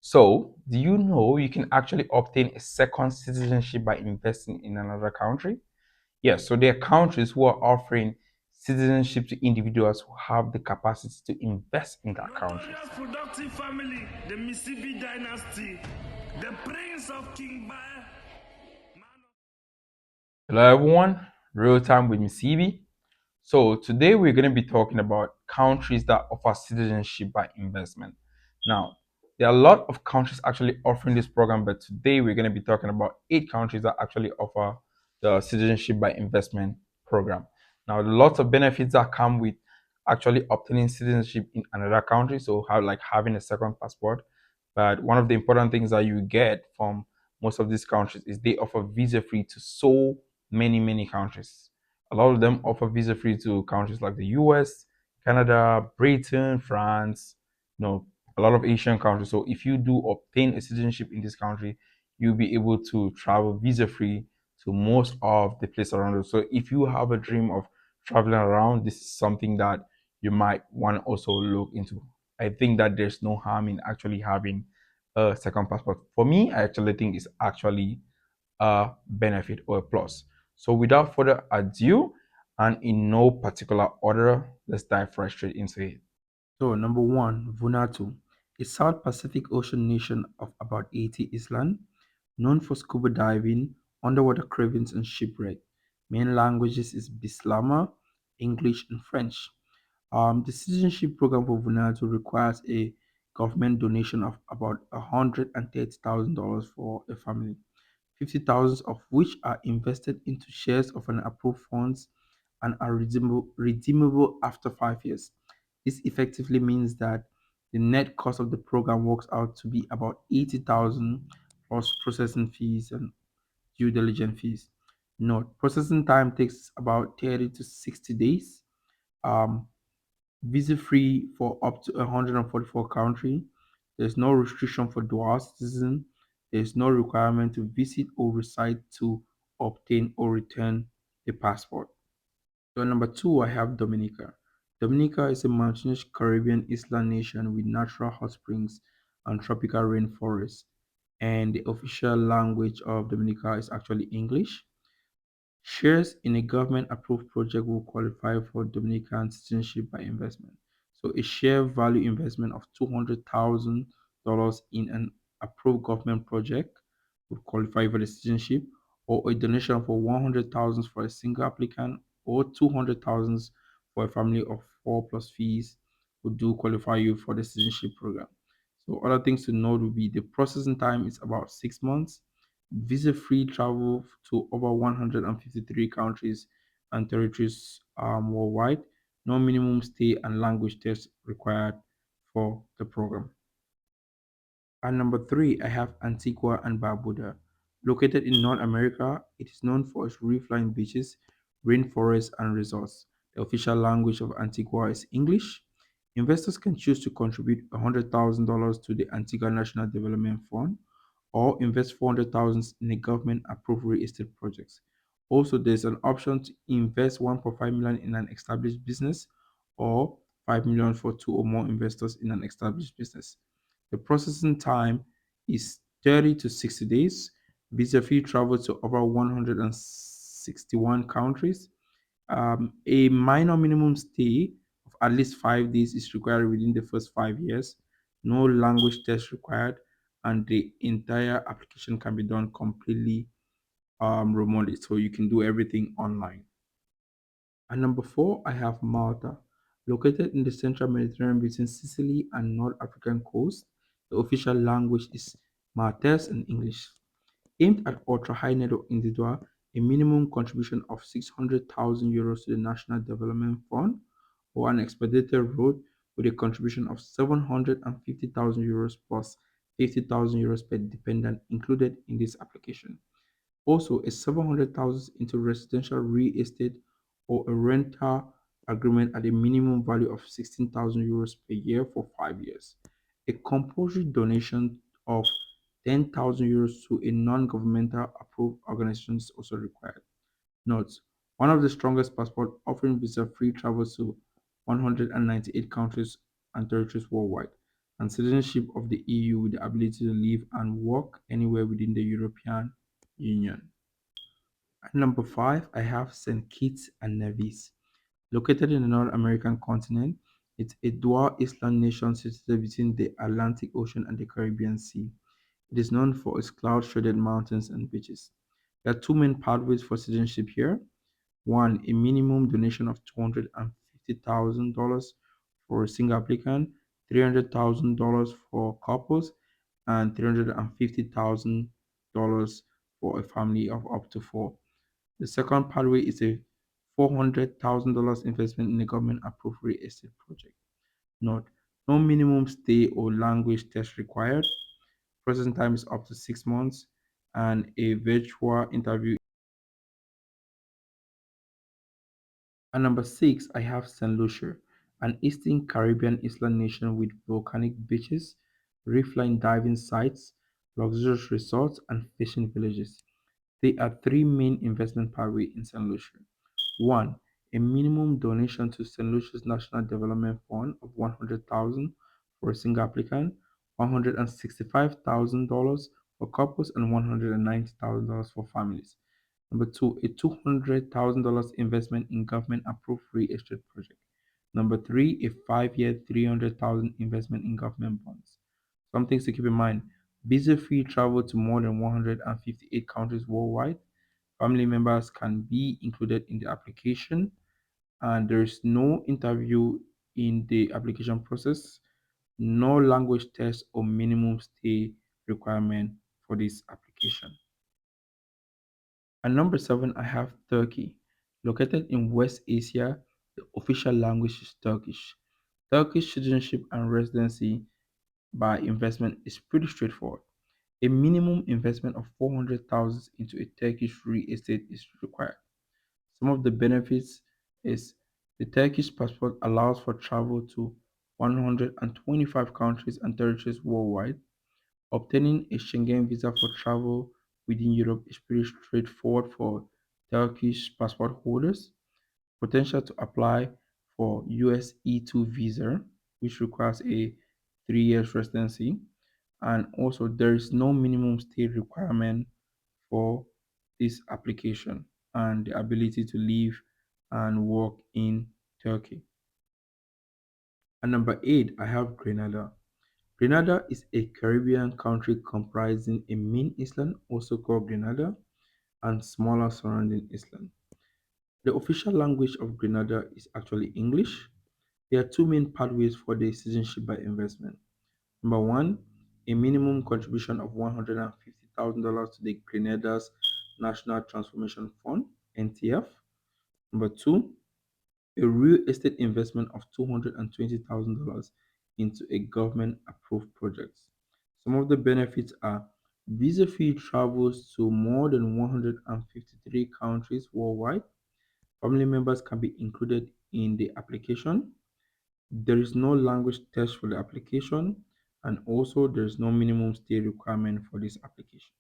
So, do you know you can actually obtain a second citizenship by investing in another country? Yes, so there are countries who are offering citizenship to individuals who have the capacity to invest in that country. Notorious productive family, the Mississippi dynasty, the prince of King Bae. Hello, everyone. Real time with Misibi. So today we're going to be talking about countries that offer citizenship by investment. Now, there are a lot of countries actually offering this program, but today we're going to be talking about 8 countries that actually offer the citizenship by investment program. Now, lots of benefits that come with actually obtaining citizenship in another country, so how like having a second passport. But one of the important things that you get from most of these countries is they offer visa free to so many countries. A lot of them offer visa free to countries like the US, Canada, Britain, France, a lot of Asian countries. So if you do obtain a citizenship in this country, you'll be able to travel visa free to most of the place around us. So if you have a dream of traveling around, this is something that you might want to also look into. I think that there's no harm in actually having a second passport. For me, I actually think it's actually a benefit or a plus. So without further ado, and in no particular order, let's dive right straight into it. So, number one, Vanuatu, a South Pacific Ocean nation of about 80 islands, known for scuba diving, underwater cravings, and shipwreck. Main languages is Bislama, English, and French. The citizenship program for Vanuatu requires a government donation of about $130,000 for a family. 50,000 of which are invested into shares of an approved funds and are redeemable after 5 years. This effectively means that the net cost of the program works out to be about 80,000 plus processing fees and due diligence fees. Note, processing time takes about 30 to 60 days. Um, Visa free for up to 144 countries. There's no restriction for dual citizen. There's no requirement to visit or reside to obtain or return a passport. So number two, I have Dominica. Dominica is a mountainous Caribbean island nation with natural hot springs and tropical rainforests. And the official language of Dominica is actually English. Shares in a government-approved project will qualify for Dominican citizenship by investment. So a share value investment of $200,000 in an approved government project would qualify for the citizenship, or a donation for $100,000 for a single applicant, or $200,000 for a family of four plus fees would do qualify you for the citizenship program. So other things to note would be the processing time is about 6 months, visa-free travel to over 153 countries and territories worldwide. No minimum stay and language test required for the program. And number three, I have Antigua and Barbuda. Located in North America, it is known for its reef-lined beaches, rainforests, and resorts. The official language of Antigua is English. Investors can choose to contribute $100,000 to the Antigua National Development Fund or invest 400,000 in a government-approved real estate project. Also, there's an option to invest 1.5 million in an established business or 5 million for two or more investors in an established business. The processing time is 30 to 60 days. Visa free travel to over 161 countries. A minor minimum stay of at least 5 days is required within the first 5 years. No language test required, and the entire application can be done completely remotely. So you can do everything online. And number four, I have Malta. Located in the central Mediterranean between Sicily and North African coast, the official language is Maltese and English. Aimed at ultra-high net worth individual, a minimum contribution of 600,000 euros to the National Development Fund or an expedited road with a contribution of 750,000 euros plus 50,000 euros per dependent included in this application. Also, a 700,000 into residential real estate or a rental agreement at a minimum value of 16,000 euros per year for 5 years. A compulsory donation of 10,000 euros to a non-governmental approved organization is also required. Note: one of the strongest passports offering visa-free travel to 198 countries and territories worldwide. and citizenship of the EU with the ability to live and work anywhere within the European Union. At number five, I have St. Kitts and Nevis. Located in the North American continent, it's a dual island nation situated between the Atlantic Ocean and the Caribbean Sea. It is known for its cloud-shaded mountains and beaches. There are two main pathways for citizenship here. One, a minimum donation of $250,000 for a single applicant, $300,000 for couples, and $350,000 for a family of up to four. The second pathway is a $400,000 investment in a government approved real estate project. Note, no minimum stay or language test required. Processing time is up to 6 months, and a virtual interview. At number six, I have St. Lucia, an Eastern Caribbean island nation with volcanic beaches, reef-line diving sites, luxurious resorts, and fishing villages. There are three main investment pathways in St. Lucia. One, a minimum donation to St. Lucia's National Development Fund of $100,000 for a single applicant, $165,000 for couples, and $190,000 for families. Number two, a $200,000 investment in government approved real estate project. Number three, a 5 year, 300,000 investment in government bonds. Some things to keep in mind. Visa free travel to more than 158 countries worldwide. Family members can be included in the application, and there is no interview in the application process, no language test or minimum stay requirement for this application. At number seven, I have Turkey. Located in West Asia, the official language is Turkish. Turkish citizenship and residency by investment is pretty straightforward. A minimum investment of 400,000 into a Turkish real estate is required. Some of the benefits is the Turkish passport allows for travel to 125 countries and territories worldwide. Obtaining a Schengen visa for travel within Europe is pretty straightforward for Turkish passport holders. Potential to apply for US E2 visa, which requires a 3 years residency, and also there is no minimum stay requirement for this application and the ability to live and work in Turkey. At number eight, I have Grenada. Grenada is a Caribbean country comprising a main island, also called Grenada, and smaller surrounding islands. The official language of Grenada is actually English. There are two main pathways for the citizenship by investment. Number one, a minimum contribution of $150,000 to the Grenada's National Transformation Fund (NTF). Number two, a real estate investment of $220,000 into a government approved project. Some of the benefits are visa free travels to more than 153 countries worldwide. Family members can be included in the application. There is no language test for the application, and also there is no minimum stay requirement for this application.